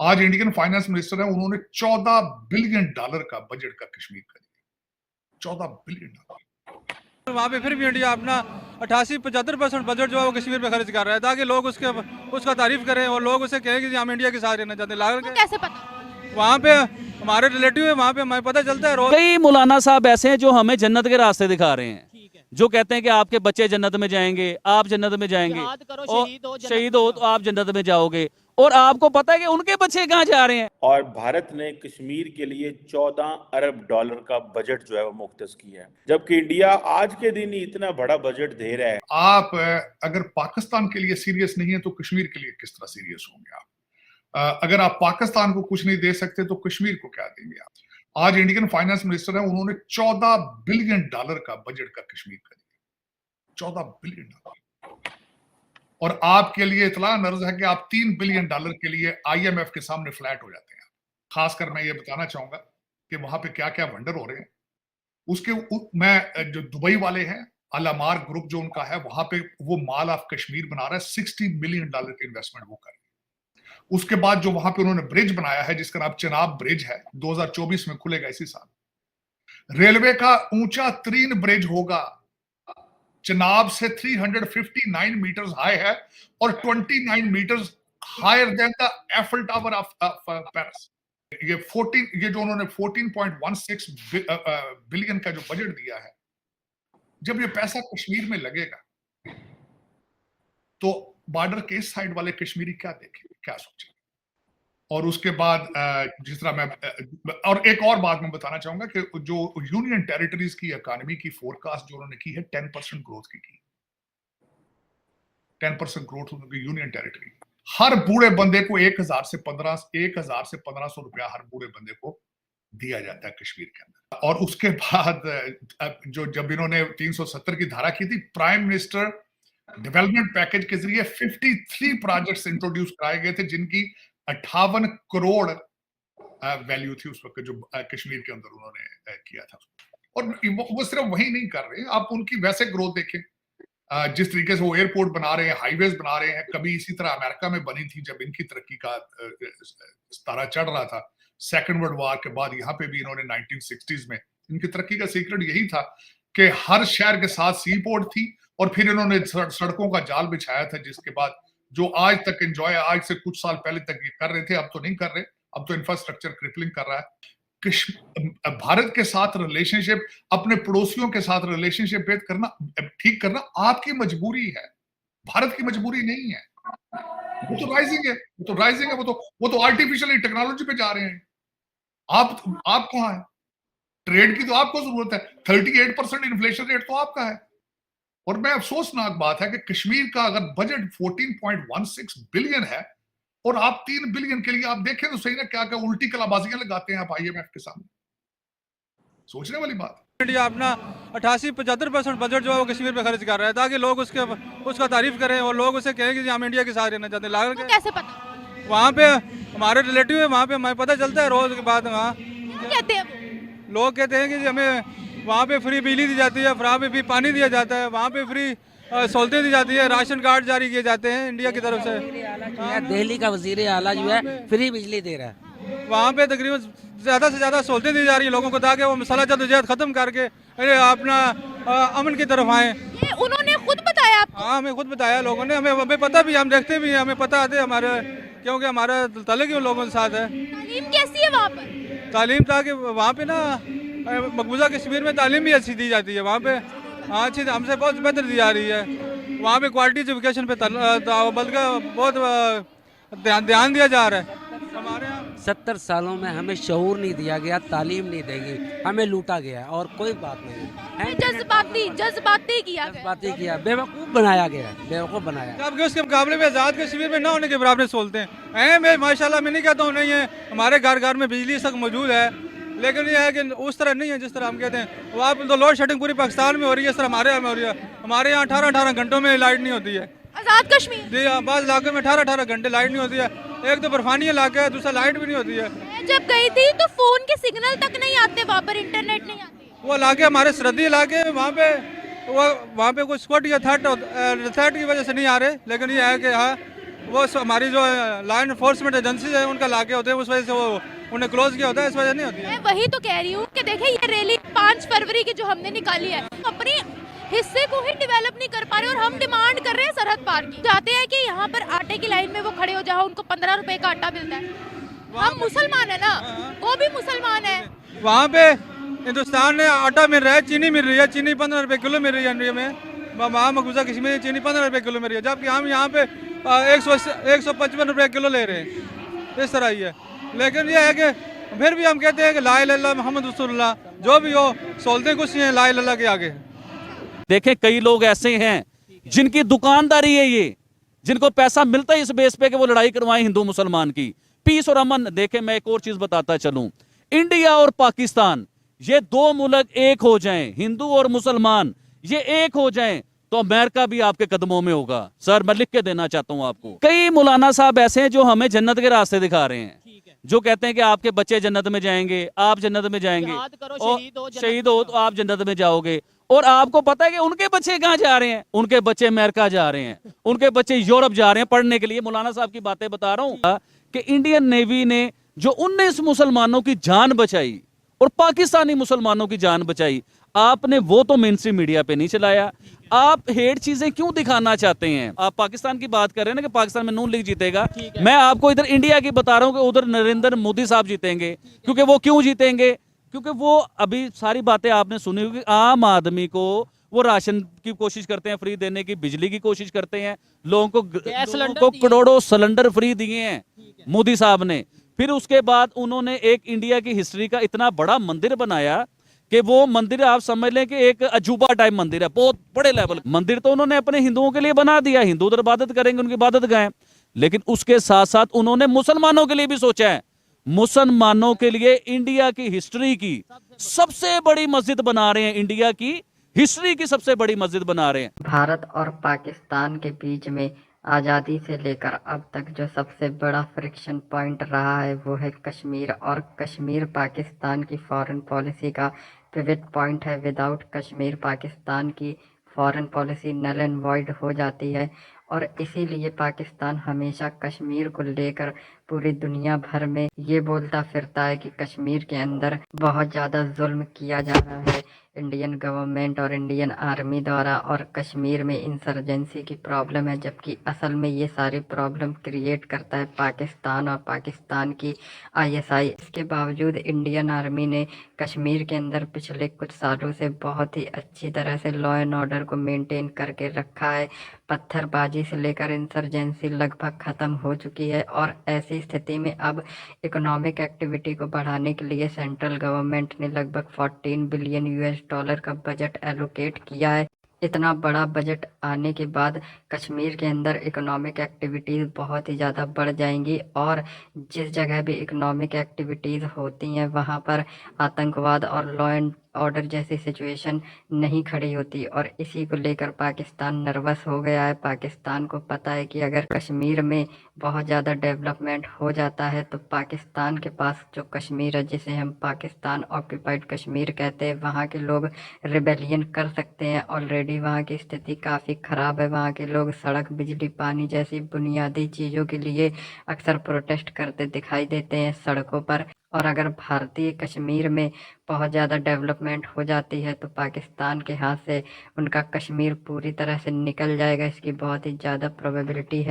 आज Indian finance minister है, उन्होंने $14 बिलियन का बजट का कश्मीर का दिया। $14 बिलियन। वहाँ पे फिर भी इंडिया अपना 88-75% बजट जो है वो कश्मीर पे खर्च कर रहा है, ताकि लोग उसका तारीफ करें और लोग उसे कहें कि हम इंडिया के साथ रहना चाहते हैं। कैसे पता? वहाँ पे हमारे रिलेटिव है, वहाँ पे हमें पता चलता है रोज। कई मौलाना साहब ऐसे हैं जो हमें जन्नत के रास्ते दिखा रहे हैं, जो कहते हैं कि आपके बच्चे जन्नत में जाएंगे, आप जन्नत में जाएंगे, और शहीद हो तो आप जन्नत में जाओगे, और आपको पता है कि उनके बच्चे कहाँ जा रहे हैं। और भारत ने कश्मीर के लिए $14 अरब का बजट जो है वो मुख्तस किया है, जबकि इंडिया आज के दिन ही इतना बड़ा बजट दे रहा है। आप अगर पाकिस्तान के लिए सीरियस नहीं है तो कश्मीर के लिए किस तरह सीरियस होंगे आप? अगर आप पाकिस्तान को कुछ नहीं दे सकते तो कश्मीर को क्या देंगे आप? आज इंडियन फाइनेंस मिनिस्टर है, उन्होंने $14 बिलियन का बजट का कश्मीर का दिया। $14 बिलियन। और आपके लिए इतला नर्ज है कि आप $3 बिलियन के लिए IMF के सामने फ्लैट हो जाते हैं। खासकर मैं ये बताना चाहूंगा कि वहां पे क्या क्या वंडर हो रहे हैं। मैं जो दुबई वाले हैं, अलामार ग्रुप जो उनका है, वहां पे वो माल ऑफ कश्मीर बना रहा है। $60 मिलियन की इन्वेस्टमेंट वो कर रहे हैं। उसके बाद जो वहां पे उन्होंने ब्रिज बनाया है, जिसका नाम चिनाब ब्रिज है, 2024 में खुलेगा इसी साल। रेलवे का ऊंचा तरीन ब्रिज होगा, चिनाब से 359 मीटर्स हाई है और 29 metres higher than the Eiffel tower of Paris. ये जो उन्होंने 14.16 बिलियन का जो बजट दिया है, जब ये पैसा कश्मीर में लगेगा तो बॉर्डर के इस साइड वाले कश्मीरी क्या देखेंगे, क्या सोचेंगे? और उसके बाद जिस तरह मैं और एक और बात मैं बताना चाहूंगा कि जो यूनियन टेरिटरीज की इकोनॉमी की फोरकास्ट जो उन्होंने की है 10% ग्रोथ की 10% ग्रोथ उनकी यूनियन टेरिटरी। हर बूढ़े बंदे को 1000 से 1500 रुपया हर बूढ़े बंदे को दिया जाता है कश्मीर के अंदर। और उसके बाद जो जब इन्होंने 370 की धारा की थी, प्राइम मिनिस्टर डेवलपमेंट पैकेज के जरिए 53 प्रोजेक्ट्स इंट्रोड्यूस कराए गए थे, जिनकी 58 करोड़ वैल्यू थी उस वक्त जो कश्मीर के अंदर उन्होंने किया था। और वो सिर्फ वही नहीं कर रहे, आप उनकी वैसे ग्रोथ देखें, जिस तरीके से वो एयरपोर्ट बना रहे हैं, हाईवेज बना रहे हैं। कभी इसी तरह अमेरिका में बनी थी जब इनकी तरक्की का तारा चढ़ रहा था। सेकेंड वर्ल्ड वॉर के बाद यहाँ पे भी इन्होंने 1960s में, इनकी तरक्की का सीक्रेट यही था कि हर शहर के साथ सी पोर्ट थी, और फिर इन्होंने सड़कों का जाल बिछाया था, जिसके बाद जो आज तक एंजॉय, आज से कुछ साल पहले तक ये कर रहे थे, अब तो नहीं कर रहे। अब तो इंफ्रास्ट्रक्चर क्रिपलिंग कर रहा है। भारत के साथ रिलेशनशिप, अपने पड़ोसियों के साथ रिलेशनशिप ठीक करना आपकी मजबूरी है, भारत की मजबूरी नहीं है। वो तो राइजिंग है, वो तो आर्टिफिशियल टेक्नोलॉजी पे जा रहे हैं। आप कहाँ है? ट्रेड की तो आपको जरूरत है। 38% इन्फ्लेशन रेट तो आपका है। और मैं अफसोसनाक बात है कि कश्मीर का अगर बजट 14.16 बिलियन है और आप 3 बिलियन के लिए आप देखें तो सही ना, क्या क्या उल्टी कलाबाजियां लगाते हैं आप IMF के सामने। सोचने वाली बात। इंडिया अपना 88-75% बजट जो है वो कश्मीर पे खर्च कर रहा है, ताकि लोग उसका तारीफ करें और लोग उसे कहें कि हम इंडिया के साथ रहना चाहते हैं। कैसे पता? वहाँ पे हमारे रिलेटिव है, वहाँ पे हमें पता चलता है रोज के बाद। वहाँ कहते हैं लोग कहते हैं कि हमें वहाँ पे फ्री बिजली दी जाती है, वहाँ पे भी पानी दिया जाता है, वहाँ पे फ्री सहूलतें दी जाती है, राशन कार्ड जारी किए जाते हैं इंडिया की तरफ से। दिल्ली का वजीर आला जो है फ्री बिजली दे रहा है। वहाँ पे तकरीबन ज़्यादा से ज़्यादा सहूलतें दी जा रही हैं लोगों को, ताकि वो मसला जद्दोजहद ख़त्म करके अपना अमन की तरफ आए। ये उन्होंने खुद बताया आपको? हाँ, हमें खुद बताया लोगों ने, हमें पता भी, हम देखते भी हैं, हमें पता है हमारे, क्योंकि हमारा ताल्लुक ही उन लोगों के साथ है। तालीम कैसी है वहाँ पर? तालीम ताकि वहाँ पे ना मकबूजा कश्मीर में तालीम भी अच्छी दी जाती है वहाँ पे। हाँ, अच्छी, हमसे बहुत बेहतर दी जा रही है। वहाँ पे क्वालिटी एजुकेशन पे बल्कि बहुत ध्यान दिया जा रहा है। हमारे यहाँ 70 सालों में हमें शऊर नहीं दिया गया, तालीम नहीं देगी, हमें लूटा गया और कोई बात नहीं है। जज्बाती किया, बेवकूफ़ बनाया गया है, बेवकूफ़ बनाया। जबकि उसके मुकाबले में आज़ाद कश्मीर में ना होने के बराबर सोचते हैं। मैं माशाल्लाह मैं नहीं कहता हूँ नहीं है, हमारे घर घर में बिजली तक मौजूद है, लेकिन ये है कि उस तरह नहीं है जिस तरह हम कहते हैं। वो आप तो लोड शेडिंग पूरी पाकिस्तान में हो रही है, इस तरह हमारे यहाँ में हो रही है। हमारे यहाँ 18-18 घंटों में लाइट नहीं होती है। आजाद कश्मीर जी हाँ, बाद इलाके में 18-18 घंटे लाइट नहीं होती है। एक तो बर्फानी इलाका है, दूसरा लाइट भी नहीं होती है। मैं जब गई थी तो फोन के सिग्नल तक नहीं आते, वहाँ पर इंटरनेट नहीं आती। वो इलाके हमारे सरहदी इलाके, वहाँ पे कुछ स्क्वाड या थर्ट की वजह से नहीं आ रहे, लेकिन ये है कि हाँ वो हमारी जो लॉ इन्फोर्समेंट एजेंसी है उनका लाके होते हैं, उस वजह से वो उन्हें क्लोज किया होता है, इस वजह नहीं होती है। मैं वही तो कह रही हूँ कि देखिए ये रैली 5 फरवरी की जो हमने निकाली है, अपने हिस्से को ही डेवलप नहीं कर पा रहे और हम डिमांड कर रहे हैं सरहद पार की। चाहते हैं कि यहाँ पर आटे की लाइन में वो खड़े हो, जहाँ उनको 15 रुपए का आटा मिलता है। हम मुसलमान है ना, वो भी मुसलमान है। वहाँ पे हिंदुस्तान में आटा मिल रहा है, चीनी मिल रही है, चीनी 15 रुपए किलो मिल रही है इंडिया में। वहाँ मकबूजा कश्मीर चीनी 15 रुपए किलो मिल रही है, जबकि हम यहाँ पे 155 रुपए किलो ले रहे हैं। इस तरह ही है। लेकिन ये है कि फिर भी हम कहते हैं कि ला इलाहा इल्लल्लाह मोहम्मद रसूलुल्लाह, जो भी हो सहूलतें कुछ नहीं है ला इलाहा इल्लल्लाह के आगे। देखें कई लोग ऐसे हैं जिनकी दुकानदारी है ये, जिनको पैसा मिलता है इस बेस पे कि वो लड़ाई करवाएं हिंदू मुसलमान की। पीस और अमन, देखें मैं एक और चीज बताता चलूं, इंडिया और पाकिस्तान ये दो मुल्क एक हो जाएं, हिंदू और मुसलमान ये एक हो जाएं, तो अमेरिका भी आपके कदमों में होगा। सर मैं लिख के देना चाहता हूं आपको। कई मौलाना साहब ऐसे हैं जो हमें जन्नत के रास्ते दिखा रहे हैं, जो कहते हैं कि आपके बच्चे जन्नत में जाएंगे, आप जन्नत में जाएंगे, और शहीद हो तो आप जन्नत में जाओगे। और आपको पता है कि उनके बच्चे कहाँ जा रहे हैं? उनके बच्चे अमेरिका जा रहे हैं, उनके बच्चे यूरोप जा रहे हैं पढ़ने के लिए। मौलाना साहब की बातें बता रहा हूँ कि इंडियन नेवी ने जो 19 मुसलमानों की जान बचाई और पाकिस्तानी मुसलमानों की जान बचाई, आपने वो तो मेन स्ट्रीम मीडिया पे नहीं चलाया। आप हेट चीजें क्यों दिखाना चाहते हैं? आप पाकिस्तान की बात कर रहे हैं ना कि पाकिस्तान में नून लीग जीतेगा, मैं आपको इधर इंडिया की बता रहा हूं कि उधर नरेंद्र मोदी साहब जीतेंगे। क्योंकि वो क्यों जीतेंगे? क्योंकि वो अभी सारी बातें आपने सुनी होगी, आम आदमी को वो राशन की कोशिश करते हैं फ्री देने की, बिजली की कोशिश करते हैं, लोगों को करोड़ों सिलेंडर फ्री दिए हैं मोदी साहब ने। फिर उसके बाद उन्होंने एक इंडिया की हिस्ट्री का इतना बड़ा मंदिर बनाया कि वो मंदिर आप समझ लें कि एक अजूबा टाइप मंदिर है, बहुत बड़े लेवल मंदिर। तो उन्होंने अपने हिंदुओं के लिए बना दिया, हिंदू उधर इबादत करेंगे, उनकी इबादत गाएं। लेकिन उसके साथ साथ उन्होंने मुसलमानों के लिए भी सोचा है। मुसलमानों के लिए इंडिया की हिस्ट्री की सबसे बड़ी मस्जिद बना रहे हैं, इंडिया की हिस्ट्री की सबसे बड़ी मस्जिद बना रहे हैं। भारत और पाकिस्तान के बीच में आज़ादी से लेकर अब तक जो सबसे बड़ा फ्रिक्शन पॉइंट रहा है वो है कश्मीर, और कश्मीर पाकिस्तान की फॉरेन पॉलिसी का पिवट पॉइंट है। विदाउट कश्मीर पाकिस्तान की foreign policy null and void हो जाती है, और इसीलिए पाकिस्तान हमेशा कश्मीर को लेकर पूरी दुनिया भर में ये बोलता फिरता है कि कश्मीर के अंदर बहुत ज़्यादा जुल्म किया जा रहा है इंडियन गवर्नमेंट और इंडियन आर्मी द्वारा, और कश्मीर में इंसर्जेंसी की प्रॉब्लम है। जबकि असल में ये सारी प्रॉब्लम क्रिएट करता है पाकिस्तान और पाकिस्तान की आईएसआई। इसके बावजूद इंडियन आर्मी ने कश्मीर के अंदर पिछले कुछ सालों से बहुत ही अच्छी तरह से लॉ एंड ऑर्डर को मेंटेन करके रखा है। पत्थरबाजी से लेकर इंसर्जेंसी लगभग ख़त्म हो चुकी है, और ऐसी स्थिति में अब इकोनॉमिक एक्टिविटी को बढ़ाने के लिए सेंट्रल गवर्नमेंट ने लगभग 14 बिलियन US डॉलर का बजट एलोकेट किया है। इतना बड़ा बजट आने के बाद कश्मीर के अंदर इकोनॉमिक एक्टिविटीज़ बहुत ही ज़्यादा बढ़ जाएंगी, और जिस जगह भी इकोनॉमिक एक्टिविटीज़ होती हैं वहाँ पर आतंकवाद और लॉ एंड ऑर्डर जैसी सिचुएशन नहीं खड़ी होती। और इसी को लेकर पाकिस्तान नर्वस हो गया है। पाकिस्तान को पता है कि अगर कश्मीर में बहुत ज़्यादा डेवलपमेंट हो जाता है तो पाकिस्तान के पास जो कश्मीर है, जिसे हम पाकिस्तान ऑक्यूपाइड कश्मीर कहते हैं, वहाँ के लोग रिबेलियन कर सकते हैं। ऑलरेडी वहाँ की स्थिति काफ़ी ख़राब है। वहाँ के लोग सड़क, बिजली, पानी जैसी बुनियादी चीज़ों के लिए अक्सर प्रोटेस्ट करते दिखाई देते हैं सड़कों पर। और अगर भारतीय कश्मीर में बहुत ज़्यादा डेवलपमेंट हो जाती है तो पाकिस्तान के हाथ से उनका कश्मीर पूरी तरह से निकल जाएगा। इसकी बहुत ही ज़्यादा प्रोबेबिलिटी है।